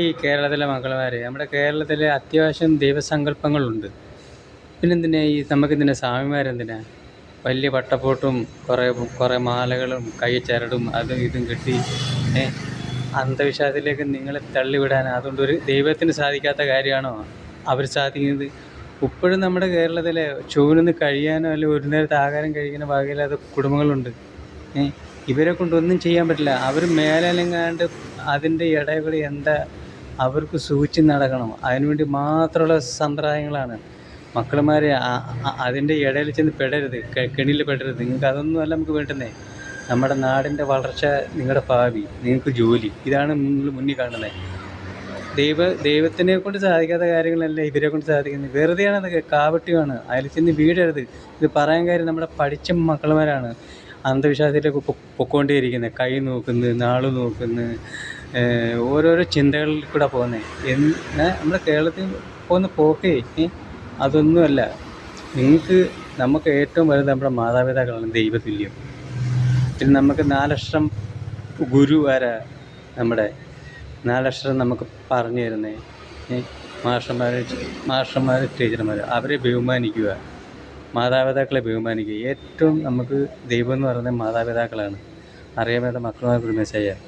ഈ കേരളത്തിലെ മക്കളമാർ നമ്മുടെ കേരളത്തിൽ അത്യാവശ്യം ദൈവസങ്കല്പങ്ങളുണ്ട്. പിന്നെന്തിനാ നമുക്കെന്തിനാ സ്വാമിമാരെന്തിനാ വലിയ പട്ടപ്പോട്ടും കുറേ കുറേ മാലകളും കൈ ചരടും അതും ഇതും കെട്ടി ഏ അന്ധവിശ്വാസത്തിലേക്ക് നിങ്ങളെ തള്ളിവിടാൻ അതുകൊണ്ട് ഒരു ദൈവത്തിന് സാധിക്കാത്ത കാര്യമാണോ അവർ സാധിക്കുന്നത്? ഇപ്പോഴും നമ്മുടെ കേരളത്തിലെ ചൂഴ്ന്ന് കഴിയാനോ അല്ലെങ്കിൽ ഒരു നേരത്തെ ആഹാരം കഴിക്കുന്ന വകയില്ലാത്ത കുടുംബങ്ങളുണ്ട്. ഇവരെ കൊണ്ടൊന്നും ചെയ്യാൻ പറ്റില്ല. അവർ മേലനങ്ങാണ്ട് അതിൻ്റെ ഇടയിൽ എന്താ അവർക്ക് സൂക്ഷിച്ച് നടക്കണം. അതിനുവേണ്ടി മാത്രമുള്ള സമ്പ്രദായങ്ങളാണ്. മക്കളുമാരെ അതിൻ്റെ ഇടയിൽ ചെന്ന് പെടരുത്, കെണിയിൽ പെടരുത്. നിങ്ങൾക്ക് അതൊന്നുമല്ല നമുക്ക് വേണ്ടുന്നത്. നമ്മുടെ നാടിൻ്റെ വളർച്ച, നിങ്ങളുടെ ഭാവി, നിങ്ങൾക്ക് ജോലി, ഇതാണ് നിങ്ങൾ മുന്നിൽ കാണുന്നത്. ദൈവത്തിനെ കൊണ്ട് സാധിക്കാത്ത കാര്യങ്ങളല്ല ഇവരെ കൊണ്ട് സാധിക്കുന്നത്. വെറുതെയാണ്, അതൊക്കെ കാപട്യമാണ്. അതിൽ ചെന്ന് വീഴരുത്. ഇത് പറയാൻ കാര്യം നമ്മുടെ പഠിച്ച മക്കളുമാരാണ് അന്ധവിശ്വാസത്തിലേക്ക് പൊക്കോണ്ടേയിരിക്കുന്നത്. കൈ നോക്കുന്നു, നാള് നോക്കുന്നു, ഓരോരോ ചിന്തകളിൽ കൂടെ പോകുന്നത്. നമ്മുടെ കേരളത്തിൽ പോകുന്ന പോക്കേ അതൊന്നുമല്ല. നമുക്ക് ഏറ്റവും വലുത് നമ്മുടെ മാതാപിതാക്കളാണ് ദൈവതുല്യം. പിന്നെ നമുക്ക് 4 അക്ഷരം ഗുരു ആരാ? നമ്മുടെ 4 അക്ഷരം നമുക്ക് പറഞ്ഞു തരുന്നത് മാഷന്മാർ, ടീച്ചർമാർ. അവരെ ബഹുമാനിക്കുക, മാതാപിതാക്കളെ ബഹുമാനിക്കുക. ഏറ്റവും നമുക്ക് ദൈവം എന്ന് പറയുന്നത് മാതാപിതാക്കളാണ്. അറിയാൻ വേണ്ട മക്കളുമാർക്കൊരു മെസ്സേജാണ്.